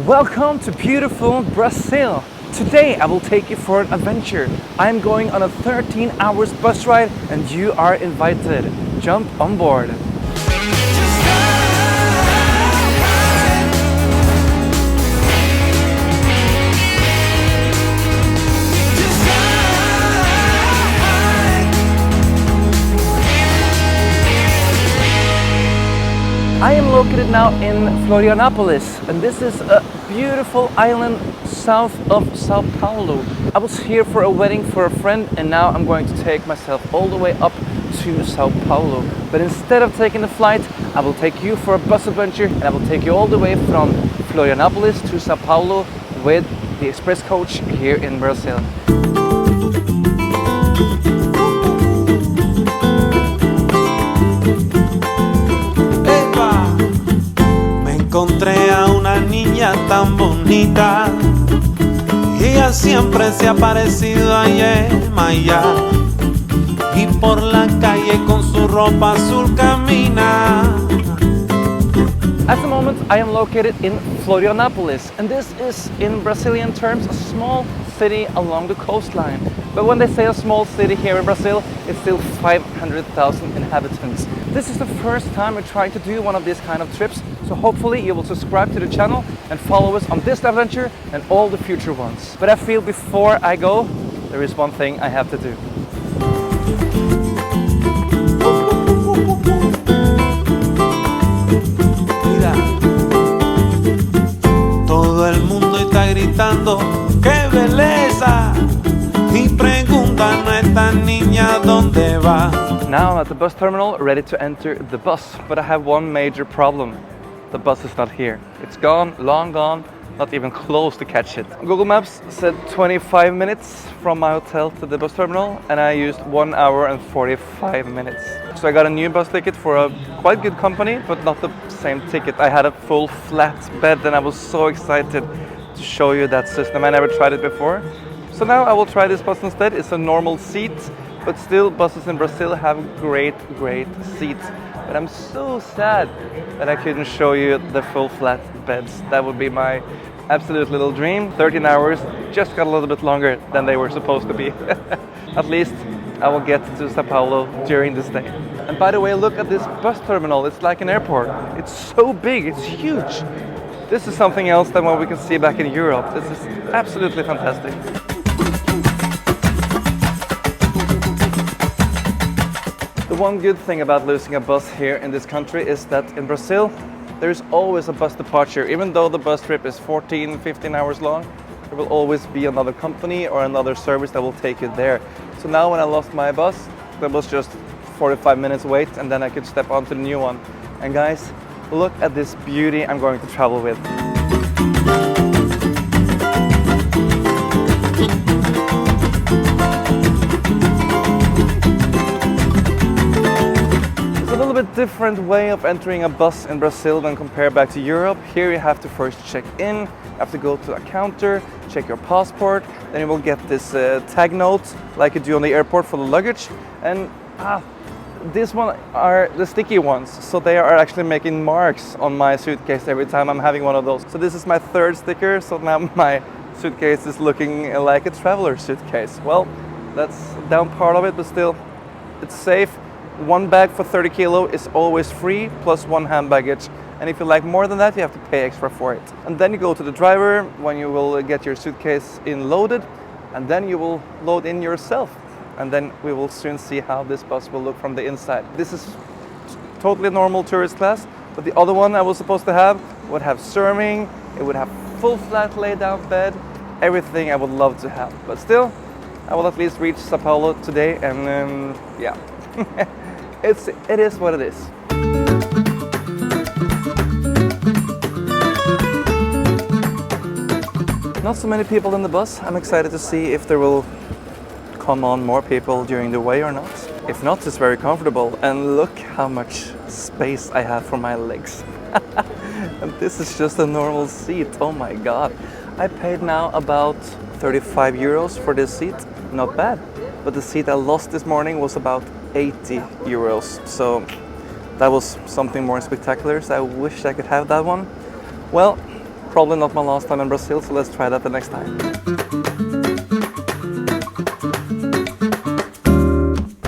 Welcome to beautiful Brazil. Today I will take you for an adventure. I'm going on a 13 hours bus ride and you are invited. Jump on board. I am located now in Florianópolis, and this is a beautiful island south of Sao Paulo. I was here for a wedding for a friend, and now I'm going to take myself all the way up to Sao Paulo. But instead of taking the flight, I will take you for a bus adventure, and I will take you all the way from Florianópolis to Sao Paulo with the express coach here in Brazil. Encontré a una niña tan bonita y ella siempre se ha parecido a Maya y por la calle con su ropa azul camina. At the moment I am located in Florianópolis, and this is in Brazilian terms a small city along the coastline. But when they say a small city here in Brazil, it's still 500,000 inhabitants. This is the first time we're trying to do one of these kind of trips, so hopefully you will subscribe to the channel and follow us on this adventure and all the future ones. But I feel before I go, there is one thing I have to do. Mira, todo el mundo está gritando, ¡qué belleza! Y preguntan a esta niña dónde va. Now I'm at the bus terminal, ready to enter the bus, but I have one major problem. The bus is not here. It's gone, long gone, not even close to catch it. Google Maps said 25 minutes from my hotel to the bus terminal, and I used 1 hour and 45 minutes. So I got a new bus ticket for a quite good company, but not the same ticket. I had a full flat bed and I was so excited to show you that system. I never tried it before. So now I will try this bus instead. It's a normal seat, but still buses in Brazil have great seats. But I'm so sad that I couldn't show you the full flat beds. That would be my absolute little dream. 13 hours just got a little bit longer than they were supposed to be. At least I will get to Sao Paulo during this day. And by the way, look at this bus terminal. It's like an airport. It's so big, it's huge. This is something else than what we can see back in Europe. This is absolutely fantastic. The one good thing about losing a bus here in this country is that in Brazil there is always a bus departure. Even though the bus trip is 14-15 hours long, there will always be another company or another service that will take you there. So now when I lost my bus, there was just 45 minutes wait and then I could step onto the new one. And guys, look at this beauty I'm going to travel with. Different way of entering a bus in Brazil than compared back to Europe. Here you have to first check in, you have to go to a counter, check your passport, then you will get this tag note like you do on the airport for the luggage. And these ones are the sticky ones, so they are actually making marks on my suitcase every time I'm having one of those. So this is my third sticker, so now my suitcase is looking like a traveler suitcase. Well, that's down part of it, but still, it's safe. One bag for 30 kilo is always free, plus one hand baggage. And if you like more than that, you have to pay extra for it. And then you go to the driver when you will get your suitcase in loaded, and then you will load in yourself. And then we will soon see how this bus will look from the inside. This is totally normal tourist class, but the other one I was supposed to have would have serving, it would have full flat lay down bed, everything I would love to have. But still, I will at least reach Sao Paulo today, and yeah. It is what it is. Not so many people in the bus. I'm excited to see if there will come on more people during the way or not. If not, it's very comfortable. And look how much space I have for my legs. And this is just a normal seat. Oh my god. I paid now about 35 euros for this seat. Not bad. But the seat I lost this morning was about 80 euros. So that was something more spectacular. So I wish I could have that one. Well, Probably not my last time in Brazil, so let's try that the next time.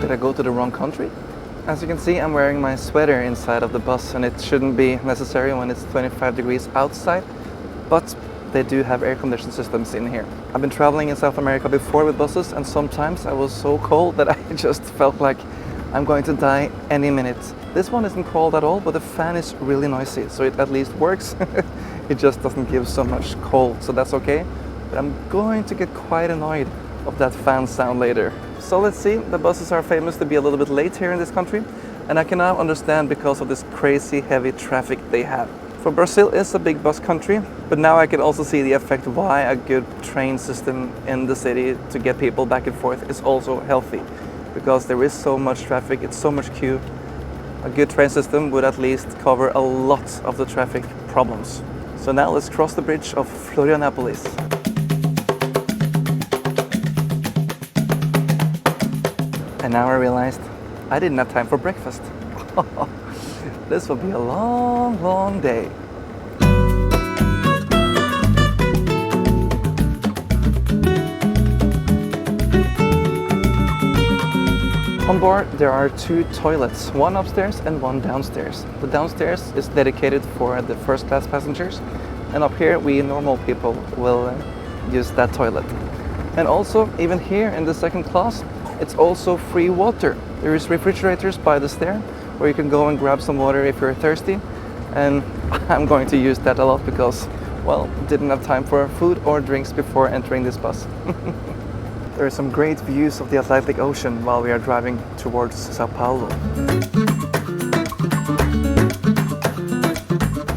Did I go to the wrong country? As you can see, I'm wearing my sweater inside of the bus, and it shouldn't be necessary when it's 25 degrees outside, but they do have air conditioning systems in here. I've been traveling in South America before with buses, and sometimes I was so cold that I just felt like I'm going to die any minute. This one isn't cold at all, but the fan is really noisy, so it at least works. It just doesn't give so much cold, so that's okay. But I'm going to get quite annoyed of that fan sound later. So let's see, the buses are famous to be a little bit late here in this country, and I can now understand because of this crazy heavy traffic they have. For Brazil is a big bus country, but now I can also see the effect why a good train system in the city to get people back and forth is also healthy. Because there is so much traffic, it's so much queue. A good train system would at least cover a lot of the traffic problems. So now let's cross the bridge of Florianópolis. And now I realized I didn't have time for breakfast. This will be a long, long day. On board there are two toilets, one upstairs and one downstairs. The downstairs is dedicated for the first class passengers, and up here we normal people will use that toilet. And also, even here in the second class, it's also free water. There is refrigerators by the stair where you can go and grab some water if you're thirsty, and I'm going to use that a lot because, well, didn't have time for food or drinks before entering this bus. There are some great views of the Atlantic Ocean while we are driving towards Sao Paulo.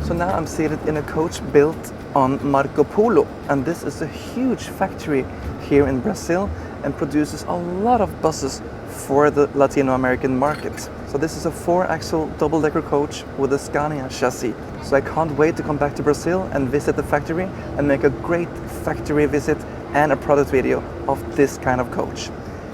So now I'm seated in a coach built on Marco Polo, and this is a huge factory here in Brazil and produces a lot of buses for the Latino American market. So this is a 4-axle double-decker coach with a Scania chassis. So I can't wait to come back to Brazil and visit the factory and make a great factory visit and a product video of this kind of coach.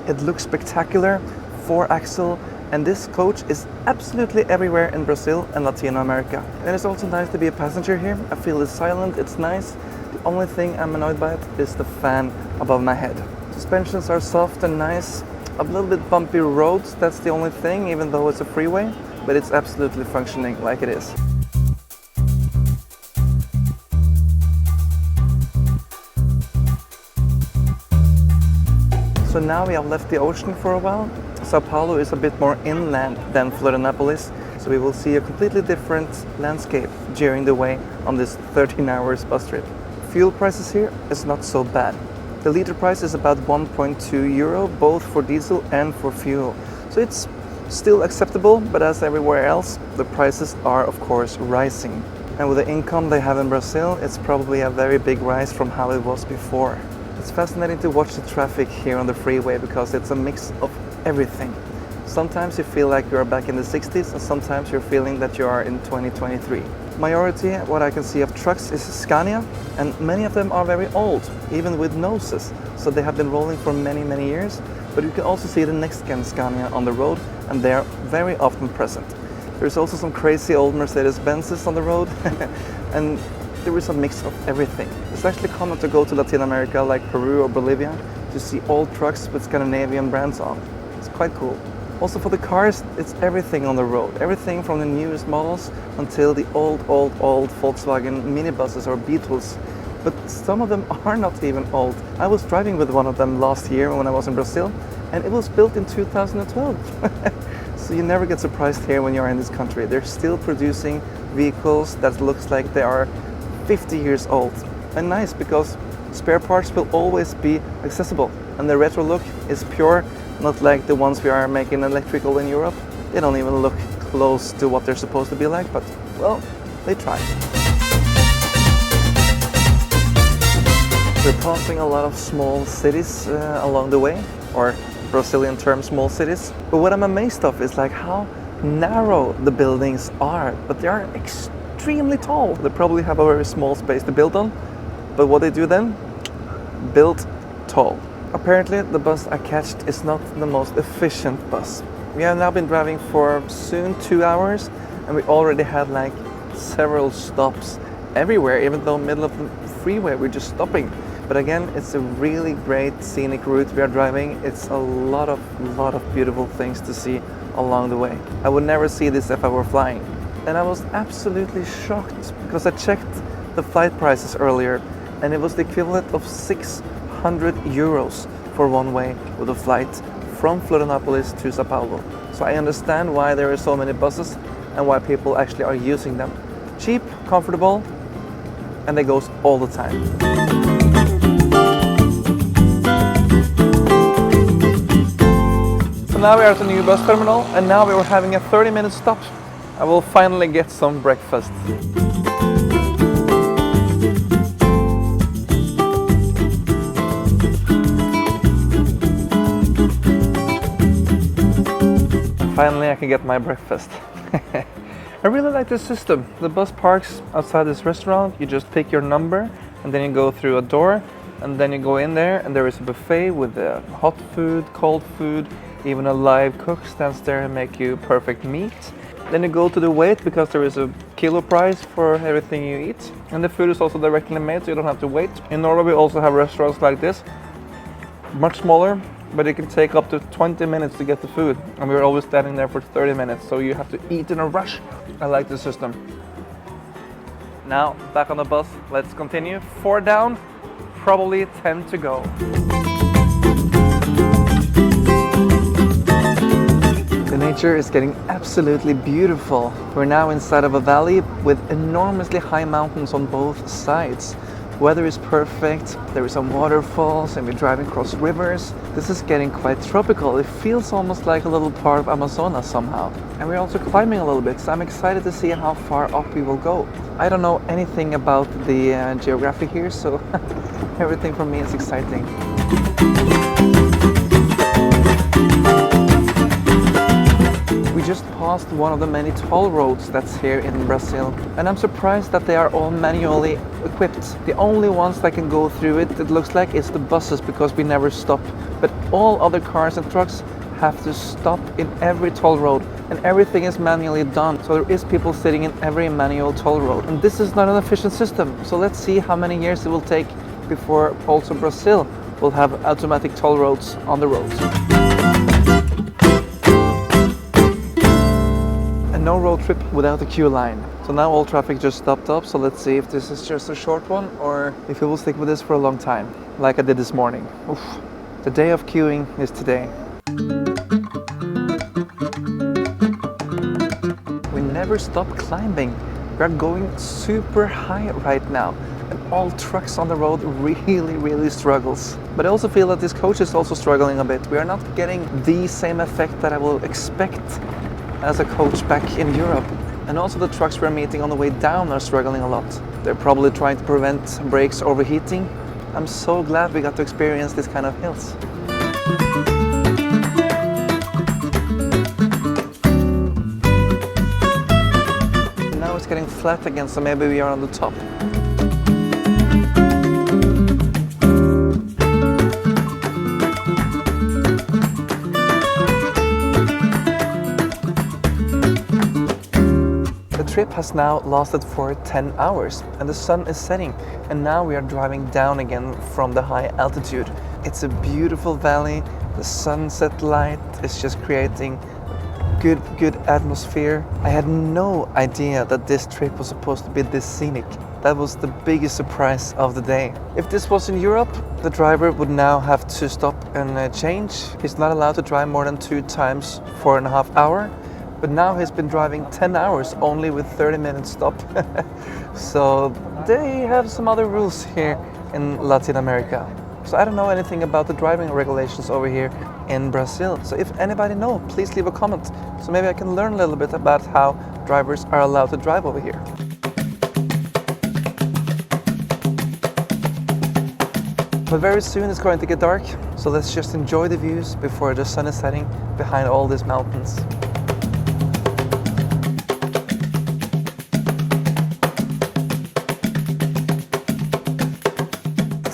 It looks spectacular, 4-axle, and this coach is absolutely everywhere in Brazil and Latino America. And it's also nice to be a passenger here. I feel it's silent, it's nice. The only thing I'm annoyed by is the fan above my head. Suspensions are soft and nice. A little bit bumpy roads, that's the only thing, even though it's a freeway, but it's absolutely functioning like it is. So now we have left the ocean for a while. Sao Paulo is a bit more inland than Florianópolis, so we will see a completely different landscape during the way on this 13 hours bus trip. Fuel prices here is not so bad. The liter price is about 1.2 euro, both for diesel and for fuel. So it's still acceptable, but as everywhere else, the prices are of course rising. And with the income they have in Brazil, it's probably a very big rise from how it was before. It's fascinating to watch the traffic here on the freeway because it's a mix of everything. Sometimes you feel like you're back in the 60s, and sometimes you're feeling that you are in 2023. Majority, what I can see of trucks is Scania, and many of them are very old, even with noses. So they have been rolling for many, many years, but you can also see the next-gen Scania on the road, and they are very often present. There's also some crazy old Mercedes-Benzes on the road, and there is a mix of everything. It's actually common to go to Latin America, like Peru or Bolivia, to see old trucks with Scandinavian brands on. It's quite cool. Also for the cars, it's everything on the road. Everything from the newest models until the old Volkswagen minibuses or Beetles. But some of them are not even old. I was driving with one of them last year when I was in Brazil, and it was built in 2012. So you never get surprised here when you're in this country. They're still producing vehicles that looks like they are 50 years old. And nice, because spare parts will always be accessible. And the retro look is pure, not like the ones we are making electrical in Europe. They don't even look close to what they're supposed to be like, but, well, they try. We're passing a lot of small cities along the way, or Brazilian term small cities. But what I'm amazed of is like how narrow the buildings are, but they are extremely tall. They probably have a very small space to build on, but what they do then? Build tall. Apparently the bus I catched is not the most efficient bus. We have now been driving for soon 2 hours, and we already had like several stops everywhere, even though middle of the freeway we're just stopping. But again, it's a really great scenic route we are driving. It's a lot of beautiful things to see along the way. I would never see this if I were flying. And I was absolutely shocked because I checked the flight prices earlier and it was the equivalent of 600 euros for one way with a flight from Florianópolis to Sao Paulo. So I understand why there are so many buses and why people actually are using them. Cheap, comfortable, and they go all the time. So now we are at the new bus terminal and now we were having a 30-minute stop. I will finally get some breakfast. Finally I can get my breakfast. I really like this system. The bus parks outside this restaurant, you just pick your number and then you go through a door and then you go in there and there is a buffet with hot food, cold food, even a live cook stands there and make you perfect meat. Then you go to the weight because there is a kilo price for everything you eat. And the food is also directly made so you don't have to wait. In Norway we also have restaurants like this, much smaller, but it can take up to 20 minutes to get the food. And we're always standing there for 30 minutes, so you have to eat in a rush. I like the system. Now, back on the bus, let's continue. 4 down, probably 10 to go. The nature is getting absolutely beautiful. We're now inside of a valley with enormously high mountains on both sides. Weather is perfect, there are some waterfalls and we're driving across rivers. This is getting quite tropical. It feels almost like a little part of Amazonas somehow. And we're also climbing a little bit, so I'm excited to see how far up we will go. I don't know anything about the geography here, so everything for me is exciting. We just passed one of the many toll roads that's here in Brazil, and I'm surprised that they are all manually equipped. The only ones that can go through it looks like, is the buses, because we never stop. But all other cars and trucks have to stop in every toll road, and everything is manually done. So there is people sitting in every manual toll road, and this is not an efficient system. So let's see how many years it will take before also Brazil will have automatic toll roads on the roads. No road trip without a queue line. So now all traffic just stopped up, so let's see if this is just a short one or if it will stick with this for a long time, like I did this morning. Oof. The day of queuing is today. We never stop climbing. We are going super high right now, and all trucks on the road really struggles. But I also feel that this coach is also struggling a bit. We are not getting the same effect that I will expect as a coach back in Europe. And also the trucks we're meeting on the way down are struggling a lot. They're probably trying to prevent brakes overheating. I'm so glad we got to experience this kind of hills. Now it's getting flat again, so maybe we are on the top. The trip has now lasted for 10 hours and the sun is setting, and now we are driving down again from the high altitude. It's a beautiful valley. The sunset light is just creating good atmosphere. I had no idea that this trip was supposed to be this scenic. That was the biggest surprise of the day. If this was in Europe, the driver would now have to stop and change. He's not allowed to drive more than 2 times 4.5 hours. But now he's been driving 10 hours only with 30-minute stop. So they have some other rules here in Latin America. So I don't know anything about the driving regulations over here in Brazil. So if anybody knows, please leave a comment. So maybe I can learn a little bit about how drivers are allowed to drive over here. But very soon it's going to get dark. So let's just enjoy the views before the sun is setting behind all these mountains.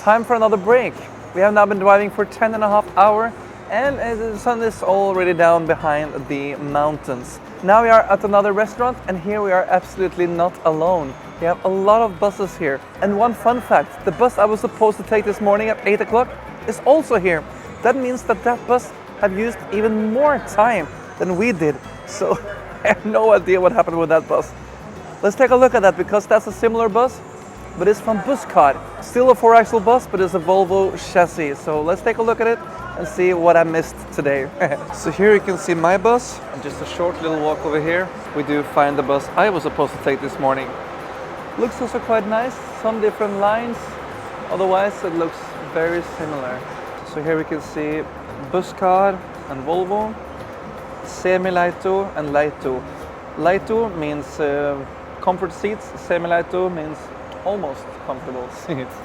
Time for another break. We have now been driving for 10.5 hours and the sun is already down behind the mountains. Now we are at another restaurant, and here we are absolutely not alone. We have a lot of buses here. And one fun fact, the bus I was supposed to take this morning at 8 o'clock is also here. That means that bus have used even more time than we did. So I have no idea what happened with that bus. Let's take a look at that because that's a similar bus, but it's from Busscard. Still a 4-axle bus, but it's a Volvo chassis. So let's take a look at it and see what I missed today. So here you can see my bus, and just a short little walk over here. We do find the bus I was supposed to take this morning. Looks also quite nice, some different lines. Otherwise it looks very similar. So here we can see Busscard and Volvo, Semi-Leito and Leito. Leito means comfort seats, Semi-Leito means almost comfortable seats.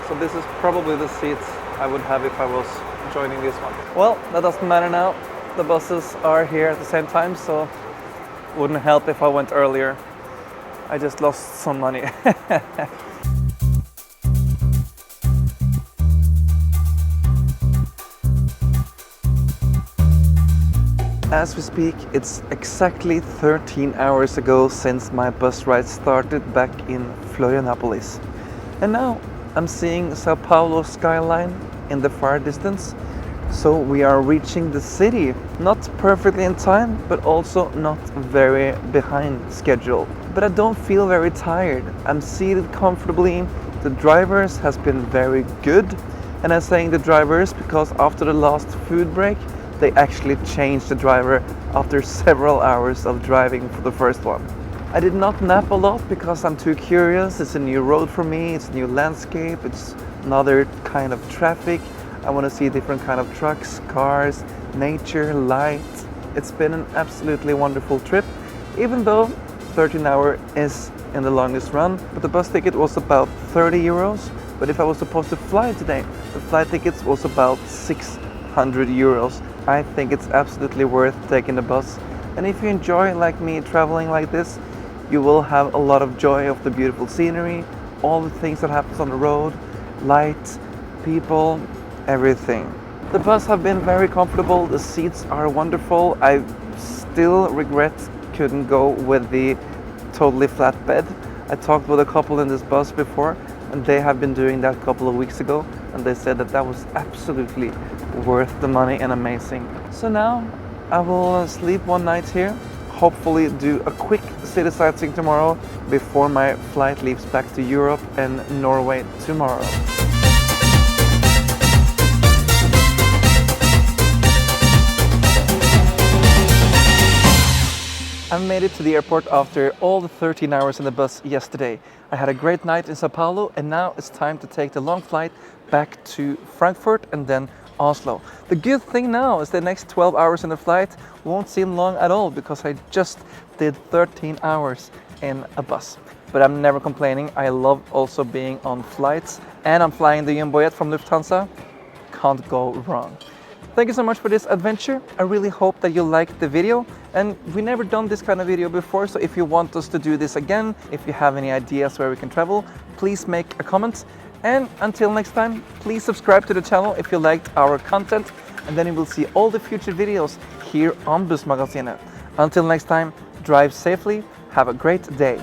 So this is probably the seats I would have if I was joining this one. Well, that doesn't matter now. The buses are here at the same time, so wouldn't help if I went earlier. I just lost some money. As we speak, it's exactly 13 hours ago since my bus ride started back in Florianópolis. And now I'm seeing Sao Paulo skyline in the far distance. So we are reaching the city, not perfectly in time, but also not very behind schedule. But I don't feel very tired. I'm seated comfortably. The drivers has been very good. And I'm saying the drivers because after the last food break, they actually changed the driver after several hours of driving for the first one. I did not nap a lot because I'm too curious. It's a new road for me, it's a new landscape, it's another kind of traffic. I want to see different kind of trucks, cars, nature, light. It's been an absolutely wonderful trip, even though 13 hours is in the longest run. But the bus ticket was about 30 euros. But if I was supposed to fly today, the flight tickets was about 600 euros. I think it's absolutely worth taking the bus. And if you enjoy, like me, traveling like this, you will have a lot of joy of the beautiful scenery, all the things that happens on the road, light, people, everything. The bus have been very comfortable, the seats are wonderful. I still regret couldn't go with the totally flat bed. I talked with a couple in this bus before and they have been doing that a couple of weeks ago and they said that that was absolutely worth the money and amazing. So now I will sleep one night here, hopefully do a quick city sightseeing tomorrow before my flight leaves back to Europe and Norway tomorrow. I made it to the airport after all the 13 hours in the bus yesterday. I had a great night in Sao Paulo and now it's time to take the long flight back to Frankfurt and then Oslo. The good thing now is the next 12 hours in the flight won't seem long at all because I just did 13 hours in a bus. But I'm never complaining. I love also being on flights and I'm flying the Jumbo Jet from Lufthansa. Can't go wrong. Thank you so much for this adventure. I really hope that you liked the video. And we never done this kind of video before, so if you want us to do this again, if you have any ideas where we can travel, please make a comment. And until next time, please subscribe to the channel if you liked our content, and then you will see all the future videos here on Bussmagasinet. Until next time, drive safely, have a great day.